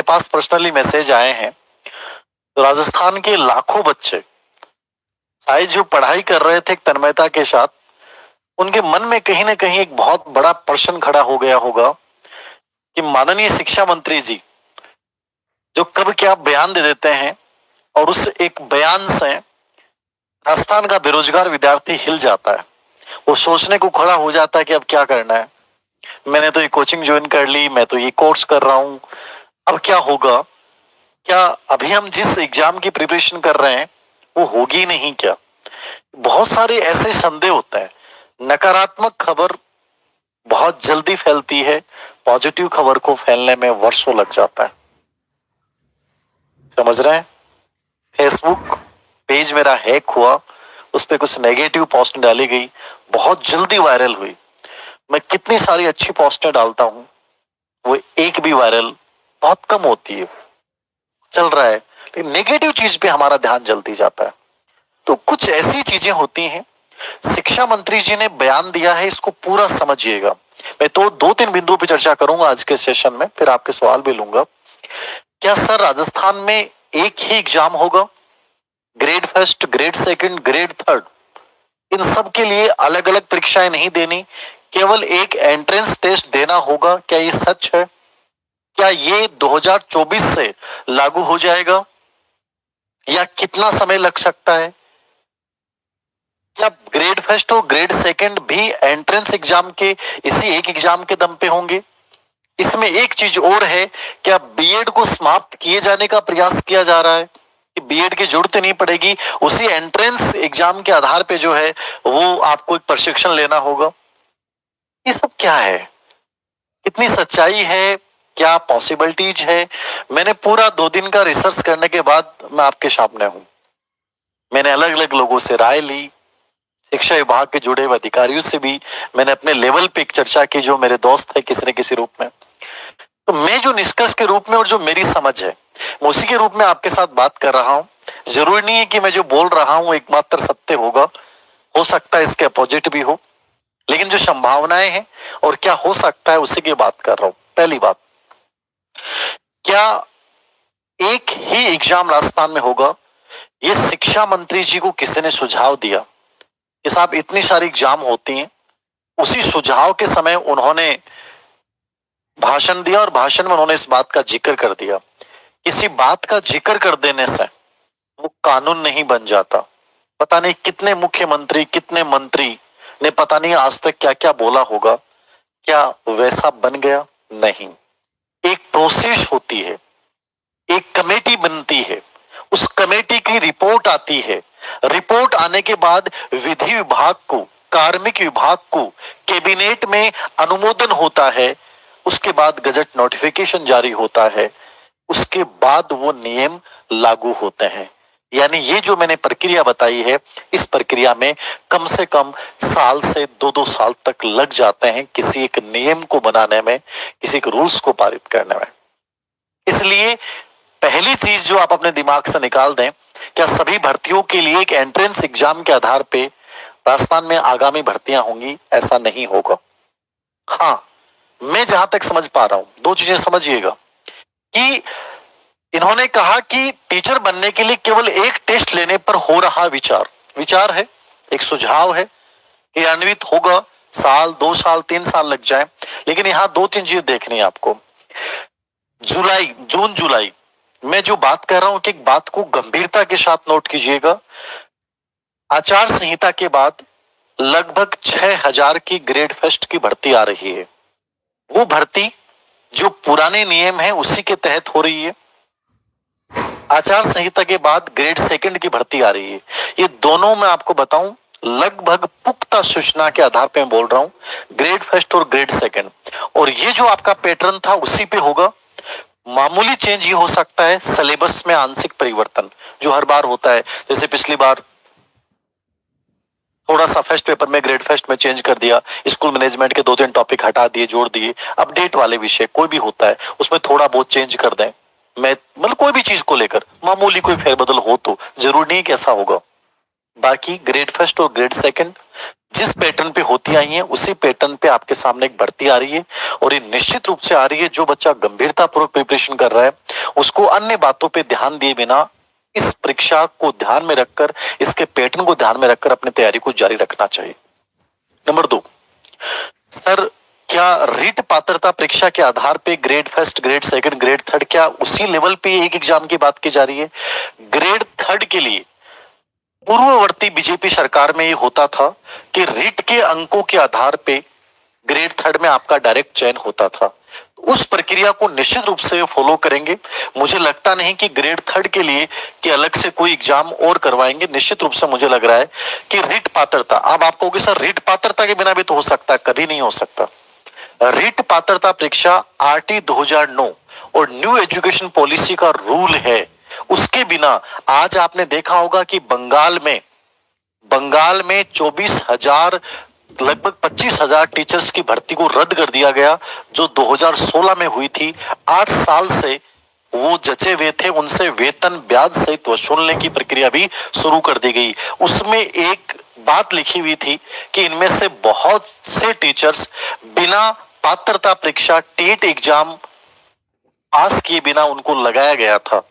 पास personally message आए हैं। तो राजस्थान के लाखों बच्चे शायद जो पढ़ाई कर रहे थे एक तन्मयता के साथ, उनके मन में कहीं ना कहीं एक बहुत बड़ा प्रश्न खड़ा हो गया होगा कि माननीय शिक्षा मंत्री जी जो कब क्या बयान दे देते हैं, और उस एक बयान से राजस्थान का बेरोजगार विद्यार्थी हिल जाता है। वो सोचने को खड़ा हो जाता है कि अब क्या करना है, मैंने तो ये कोचिंग ज्वाइन कर ली, मैं तो ये कोर्स कर रहा हूं, अब क्या होगा, क्या अभी हम जिस एग्जाम की प्रिपरेशन कर रहे हैं वो होगी नहीं क्या। बहुत सारे ऐसे संदेह होते हैं। नकारात्मक खबर बहुत जल्दी फैलती है, पॉजिटिव खबर को फैलने में वर्षों लग जाता है। समझ रहे हैं? फेसबुक पेज मेरा हैक हुआ, उस पर कुछ नेगेटिव पोस्ट डाली गई, बहुत जल्दी वायरल हुई। मैं कितनी सारी अच्छी पोस्टें डालता हूं, वो एक भी वायरल बहुत कम होती है। चल रहा है, लेकिन नेगेटिव चीज पे हमारा ध्यान जल्दी जाता है। तो कुछ ऐसी चीजें होती हैं। शिक्षा मंत्री जी ने बयान दिया है, इसको पूरा समझिएगा। मैं तो 2-3 बिंदुओं पे चर्चा करूंगा आज के सेशन में, फिर आपके सवाल भी लूंगा। क्या सर राजस्थान में एक ही एग्जाम होगा? Grade first, grade second, grade third, इन सब के लिए अलग अलग परीक्षाएं नहीं देनी, केवल एक एंट्रेंस टेस्ट देना होगा? क्या ये सच है? क्या ये 2024 से लागू हो जाएगा, या कितना समय लग सकता है? क्या ग्रेड फर्स्ट और ग्रेड सेकंड भी एंट्रेंस एग्जाम के इसी एक एग्जाम के दम पे होंगे? इसमें एक चीज और है, क्या बीएड को समाप्त किए जाने का प्रयास किया जा रहा है कि बीएड की जरूरत नहीं पड़ेगी, उसी एंट्रेंस एग्जाम के आधार पे जो है वो आपको एक प्रशिक्षण लेना होगा? ये सब क्या है? कितनी सच्चाई है? क्या पॉसिबिलिटीज है? मैंने पूरा 2 दिन का रिसर्च करने के बाद मैं आपके सामने हूं। मैंने अलग अलग लोगों से राय ली, शिक्षा विभाग के जुड़े हुए अधिकारियों से भी मैंने अपने लेवल पे एक चर्चा की, जो मेरे दोस्त है किसी न किसी रूप में। तो मैं जो निष्कर्ष के रूप में और जो मेरी समझ है, मैं उसी के रूप में आपके साथ बात कर रहा हूं। जरूरी नहीं है कि मैं जो बोल रहा हूं एकमात्र सत्य होगा, हो सकता है इसके अपोजिट भी हो, लेकिन जो संभावनाएं हैं और क्या हो सकता है उसी की बात कर रहा हूं। पहली बात, क्या एक ही एग्जाम राजस्थान में होगा? ये शिक्षा मंत्री जी को किसी ने सुझाव दिया कि साहब इतनी सारी एग्जाम होती हैं। उसी सुझाव के समय उन्होंने भाषण दिया, और भाषण में उन्होंने इस बात का जिक्र कर दिया। किसी बात का जिक्र कर देने से वो कानून नहीं बन जाता। पता नहीं कितने मुख्यमंत्री, कितने मंत्री ने पता नहीं आज तक क्या क्या बोला होगा, क्या वैसा बन गया? नहीं। एक प्रोसेस होती है, एक कमेटी बनती है, उस कमेटी की रिपोर्ट आती है, रिपोर्ट आने के बाद विधि विभाग को, कार्मिक विभाग को, कैबिनेट में अनुमोदन होता है, उसके बाद गजट नोटिफिकेशन जारी होता है, उसके बाद वो नियम लागू होते हैं। यानी ये जो मैंने प्रक्रिया बताई है, इस प्रक्रिया में कम से कम साल से 2-2 साल तक लग जाते हैं किसी एक नियम को बनाने में, किसी एक रूल्स को पारित करने में। इसलिए पहली चीज जो आप अपने दिमाग से निकाल दें, क्या सभी भर्तियों के लिए एक एंट्रेंस एग्जाम के आधार पे राजस्थान में आगामी भर्तियां होंगी? ऐसा नहीं होगा। हाँ, मैं जहां तक समझ पा रहा हूं, 2 चीजें समझिएगा कि इन्होंने कहा कि टीचर बनने के लिए केवल एक टेस्ट लेने पर हो रहा विचार, विचार है, एक सुझाव है, क्रियान्वित होगा, साल, 2 साल, 3 साल लग जाए। लेकिन यहां 2-3 चीज देखनी है आपको। जून जुलाई मैं जो बात कर रहा हूं कि एक बात को गंभीरता के साथ नोट कीजिएगा। आचार संहिता के बाद लगभग 6000 की ग्रेड फर्स्ट की भर्ती आ रही है। वो भर्ती जो पुराने नियम है उसी के तहत हो रही है। आचार संहिता के बाद ग्रेड सेकंड की भर्ती आ रही है। ये दोनों मैं आपको बताऊं, लगभग पुख्ता सूचना के आधार पे मैं बोल रहा हूं, ग्रेड फर्स्ट और ग्रेड सेकंड। और ये जो आपका पैटर्न था उसी पे होगा। मामूली चेंज ये हो सकता है सिलेबस में आंशिक परिवर्तन, जो हर बार होता है। जैसे पिछली बार थोड़ा सा फर्स्ट पेपर में ग्रेड फर्स्ट में चेंज कर दिया, स्कूल मैनेजमेंट के 2-3 टॉपिक हटा दिए, जोड़ दिए। अपडेट वाले विषय कोई भी होता है उसमें थोड़ा बहुत चेंज कर दें, मैं मतलब कोई भी चीज को लेकर मामूली कोई फेरबदल हो तो जरूरी नहीं कैसा होगा। बाकी ग्रेड फर्स्ट और ग्रेड सेकंड जिस पैटर्न पे होती आई है उसी पैटर्न पे आपके सामने एक भर्ती आ रही है, और ये निश्चित रूप से आ रही है। जो बच्चा गंभीरता पूर्वक प्रिपरेशन कर रहा है उसको अन्य बातों पे ध्यान दिए बिना इस परीक्षा को ध्यान में रखकर, इसके पैटर्न को ध्यान में रखकर अपनी तैयारी को जारी रखना चाहिए। नंबर 2, सर क्या रीट पात्रता परीक्षा के आधार पे grade first, grade second, grade third, क्या उसी लेवल पे एक एग्जाम की बात की जा रही है? ग्रेड थर्ड के लिए पूर्ववर्ती बीजेपी सरकार में ये होता था कि रीट के अंकों के आधार पे ग्रेड थर्ड में आपका डायरेक्ट चयन होता था। उस प्रक्रिया को निश्चित रूप से फॉलो करेंगे। मुझे लगता नहीं कि ग्रेड थर्ड के लिए कि अलग से कोई एग्जाम और करवाएंगे। निश्चित रूप से मुझे लग रहा है कि रीट पात्रता, अब आप कहोगे सर रीट पात्रता के बिना भी तो हो सकता है, कभी नहीं हो सकता। रीट पात्रता परीक्षा आरटी 2009 और न्यू एजुकेशन पॉलिसी का रूल है, उसके बिना आज आपने देखा होगा कि बंगाल में 24,000 लगभग 25,000 टीचर्स की भर्ती को रद्द कर दिया गया जो 2016 में हुई थी। 8 साल से वो जचे हुए थे, उनसे वेतन ब्याज सहित वसूलने की प्रक्रिया भी शुरू कर दी गई। उसमें एक बात लिखी हुई थी कि इनमें से बहुत से टीचर्स बिना पात्रता परीक्षा टेट एग्जाम पास किए बिना उनको लगाया गया था।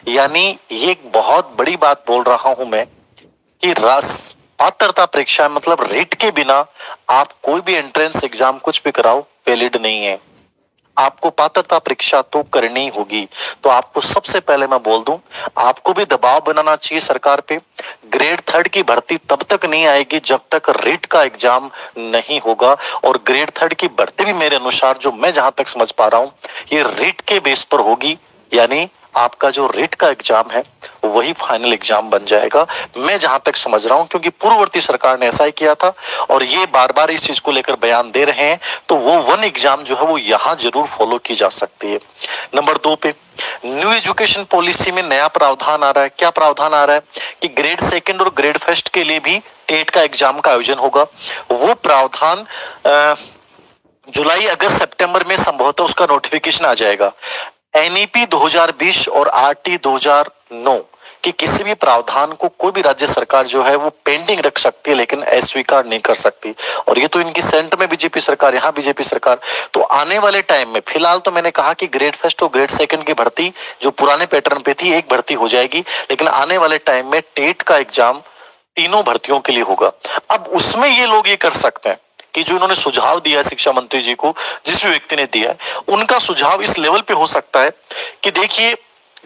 यानी ये एक बहुत बड़ी बात बोल रहा हूं मैं कि पात्रता परीक्षा मतलब रीट के बिना आप कोई भी एंट्रेंस एग्जाम कुछ भी कराओ वैलिड नहीं है। आपको पात्रता परीक्षा तो करनी होगी। तो आपको सबसे पहले मैं बोल दूं, आपको भी दबाव बनाना चाहिए सरकार पे। ग्रेड थर्ड की भर्ती तब तक नहीं आएगी जब तक रीट का एग्जाम नहीं होगा, और ग्रेड थर्ड की भर्ती भी मेरे अनुसार जो मैं जहां तक समझ पा रहा हूं ये रीट के बेस पर होगी। यानी आपका जो रीट का एग्जाम है वही फाइनल एग्जाम बन जाएगा, मैं जहां तक समझ रहा हूं, क्योंकि पूर्ववर्ती सरकार ने ऐसा ही किया था और ये बार बार इस चीज को लेकर बयान दे रहे हैं। तो वो वन एग्जाम जो है वो यहां जरूर फॉलो की जा सकती है। नंबर 2 पे न्यू एजुकेशन पॉलिसी में नया प्रावधान आ रहा है। क्या प्रावधान आ रहा है कि ग्रेड सेकंड और ग्रेड फर्स्ट के लिए भी टेट का एग्जाम का आयोजन होगा। वो प्रावधान जुलाई, अगस्त, सितंबर में संभवतः उसका नोटिफिकेशन आ जाएगा। एनईपी 2020 और आरटी 2009 कि किसी भी प्रावधान को कोई भी राज्य सरकार जो है वो पेंडिंग रख सकती है लेकिन अस्वीकार नहीं कर सकती। और ये तो इनकी सेंटर में बीजेपी सरकार, यहाँ बीजेपी सरकार। तो आने वाले टाइम में फिलहाल तो मैंने कहा कि ग्रेड फर्स्ट और ग्रेड सेकंड की भर्ती जो पुराने पैटर्न पे थी एक भर्ती हो जाएगी, लेकिन आने वाले टाइम में टेट का एग्जाम तीनों भर्तियों के लिए होगा। अब उसमें ये लोग ये कर सकते हैं कि जो इन्होंने सुझाव दिया है शिक्षा मंत्री जी को, जिस भी व्यक्ति ने दिया है, उनका सुझाव इस लेवल पे हो सकता है कि देखिए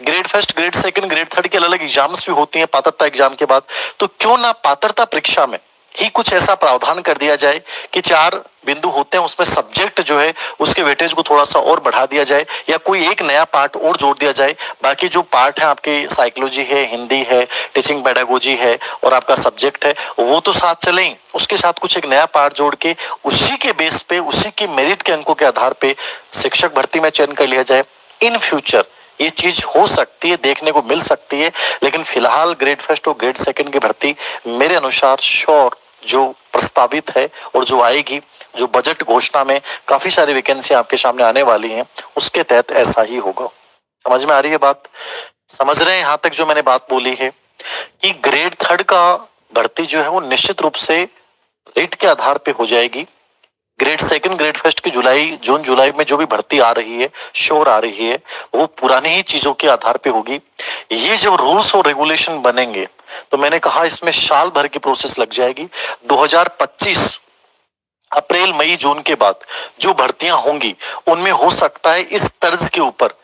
grade first, grade second, grade third के अलग अलग एग्जाम्स भी होती हैं पात्रता एग्जाम के बाद, तो क्यों ना पात्रता परीक्षा में ही कुछ ऐसा प्रावधान कर दिया जाए कि 4 बिंदु होते हैं उसमें सब्जेक्ट जो है उसके वेटेज को थोड़ा सा और बढ़ा दिया जाए, या कोई एक नया पार्ट और जोड़ दिया जाए। बाकी जो पार्ट है आपके साइकोलॉजी है, हिंदी है, टीचिंग पेडागोजी है और आपका सब्जेक्ट है वो तो साथ चले ही, उसके साथ कुछ एक नया पार्ट जोड़ के उसी के बेस पे, उसी के मेरिट के अंकों के आधार पे शिक्षक भर्ती में चयन कर लिया जाए। इन फ्यूचर ये चीज हो सकती है, देखने को मिल सकती है, लेकिन फिलहाल ग्रेड फर्स्ट और ग्रेड सेकंड की भर्ती मेरे अनुसार श्योर जो प्रस्तावित है और जो आएगी, जो बजट घोषणा में काफी सारी वैकेंसी आपके सामने आने वाली हैं, उसके तहत ऐसा ही होगा। समझ में आ रही है बात? समझ रहे हैं यहां तक जो मैंने बात बोली है कि ग्रेड थर्ड का भर्ती जो है वो निश्चित रूप से रेट के आधार पे हो जाएगी। ग्रेड सेकंड, ग्रेड फर्स्ट की जून जुलाई में जो भी भर्ती आ रही है, श्योर आ रही है, वो पुरानी ही चीजों के आधार पे होगी। ये जो रूल्स और रेगुलेशन बनेंगे तो मैंने कहा इसमें साल भर की प्रोसेस लग जाएगी। 2025 अप्रैल, मई, जून के बाद जो भर्तियां होंगी उनमें हो सकता है इस तर्ज के ऊपर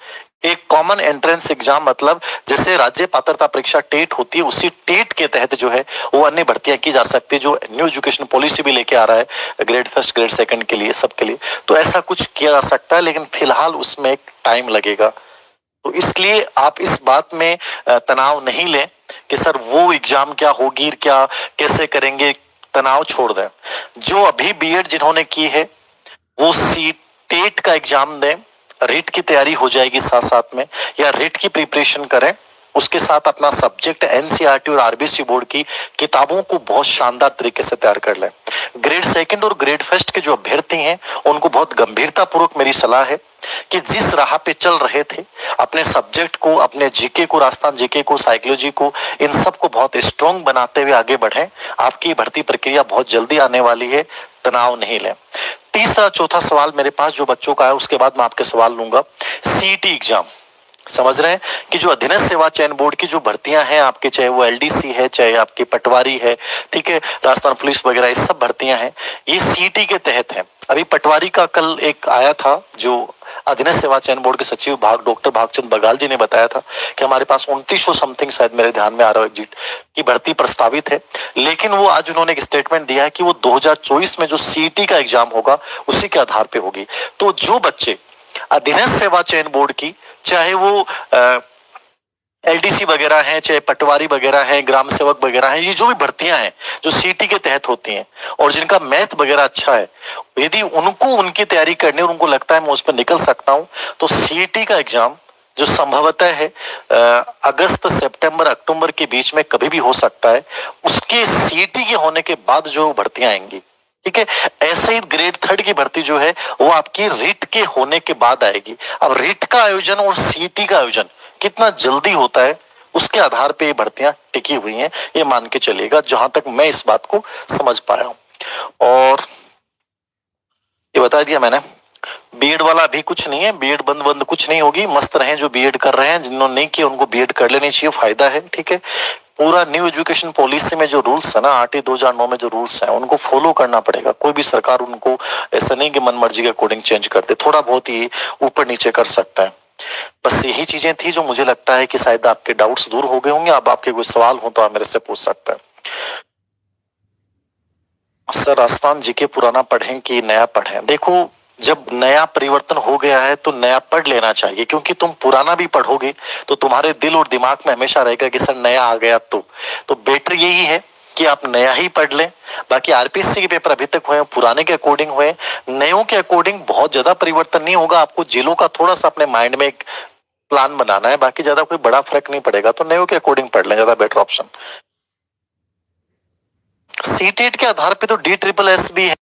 एक कॉमन एंट्रेंस एग्जाम, मतलब जैसे राज्य पात्रता परीक्षा टेट होती है उसी टेट के तहत जो है वो अन्य भर्तियां की जा सकती है, जो न्यू एजुकेशन पॉलिसी भी लेके आ रहा है ग्रेड फर्स्ट, ग्रेड सेकंड के लिए, सबके लिए। तो ऐसा कुछ किया जा सकता है, लेकिन फिलहाल उसमें एक टाइम लगेगा। तो इसलिए आप इस बात में तनाव नहीं लें कि सर वो एग्जाम क्या होगी, क्या कैसे करेंगे, तनाव छोड़ दें। जो अभी बीएड जिन्होंने की है वो सी टेट का एग्जाम दें, रीट की तैयारी हो जाएगी साथ साथ में, या रीट की प्रिपरेशन करें उसके साथ अपना सब्जेक्ट एनसीईआरटी और आरबीएसई बोर्ड की किताबों को बहुत शानदार तरीके से तैयार कर लें। ग्रेड सेकंड और ग्रेड फर्स्ट के जो अभ्यर्थी हैं उनको बहुत गंभीरता पूर्वक मेरी सलाह है कि जिस राह पे चल रहे थे अपने सब्जेक्ट को, अपने जीके को, राजस्थान जीके को, साइकोलॉजी को, इन सब को बहुत स्ट्रॉन्ग बनाते हुए आगे बढ़ें। आपकी भर्ती प्रक्रिया बहुत जल्दी आने वाली है, तनाव नहीं लें। तीसरा चौथा सवाल मेरे पास जो बच्चों का है उसके बाद मैं आपके सवाल लूंगा। सीईटी एग्जाम समझ रहे हैं कि जो अधीनस्थ सेवा चयन बोर्ड की जो भर्तियां हैं आपके, चाहे वो एलडीसी है, चाहे आपकी पटवारी है, ठीक है, राजस्थान पुलिस वगैरह, ये सब भर्तियां हैं, ये सीईटी के तहत है। अभी पटवारी का कल एक आया था, जो अधीनस्थ सेवा चयन बोर्ड के सचिव डॉक्टर भागचंद बगाल जी ने बताया था कि हमारे पास 2900 समथिंग, शायद मेरे ध्यान में आ रहा है एग्जिट, की भर्ती प्रस्तावित है। लेकिन वो आज उन्होंने एक स्टेटमेंट दिया है कि वो 2024 में जो सीईटी का एग्जाम होगा उसी के आधार पे होगी। तो जो बच्चे अधीनस्थ सेवा चयन बोर्ड की, चाहे वो एलडीसी वगैरह हैं, चाहे पटवारी वगैरह हैं, ग्राम सेवक वगैरह हैं, ये जो भी भर्तियां हैं जो सीईटी के तहत होती हैं और जिनका मैथ वगैरह अच्छा है, यदि उनको उनकी तैयारी करनी और उनको लगता है मैं उस पर निकल सकता हूं, तो सीईटी का एग्जाम जो संभवतः है अगस्त, सितंबर, अक्टूबर के बीच में कभी भी हो सकता है, उसके सीईटी के होने के बाद जो भर्तियां आएंगी, ठीक है। ऐसे ही ग्रेड थर्ड की भर्ती जो है वो आपकी रिट के होने के बाद आएगी। अब रिट का आयोजन और सीईटी का आयोजन कितना जल्दी होता है उसके आधार पे ये भर्तियां टिकी हुई हैं, ये मान के चलिएगा, जहां तक मैं इस बात को समझ पाया हूं। और ये बता दिया मैंने, बीएड वाला अभी कुछ नहीं है, बीएड बंद कुछ नहीं होगी, मस्त रहें जो बीएड कर रहे हैं, जिन्होंने नहीं किया उनको बीएड कर लेनी चाहिए, फायदा है, ठीक है। पूरा न्यू एजुकेशन पॉलिसी में जो रूल्स है ना, 8/2009 में जो रूल्स हैं उनको फॉलो करना पड़ेगा। कोई भी सरकार उनको ऐसा नहीं कि मन मर्जी के अकॉर्डिंग चेंज कर दे, थोड़ा बहुत ही ऊपर नीचे कर सकता है। बस यही चीजें थी जो मुझे लगता है कि शायद आपके डाउट्स दूर हो गए होंगे। अब आपके कोई सवाल हो तो आप मेरे से पूछ सकते हैं। सर राजस्थान जीके पुराना पढ़ें कि नया पढ़ें? देखो, जब नया परिवर्तन हो गया है तो नया पढ़ लेना चाहिए, क्योंकि तुम पुराना भी पढ़ोगे तो तुम्हारे दिल और दिमाग में हमेशा रहेगा कि सर नया आ गया। तो बेटर यही है कि आप नया ही पढ़ लें। बाकी आरपीएससी के पेपर अभी तक हुए पुराने के अकॉर्डिंग हुए, नयों के अकॉर्डिंग बहुत ज्यादा परिवर्तन नहीं होगा। आपको जिलों का थोड़ा सा अपने माइंड में एक प्लान बनाना है, बाकी ज्यादा कोई बड़ा फर्क नहीं पड़ेगा। तो नयों के अकॉर्डिंग पढ़ लें, ज्यादा बेटर ऑप्शन। सीटेट के आधार पे तो D SSS भी है।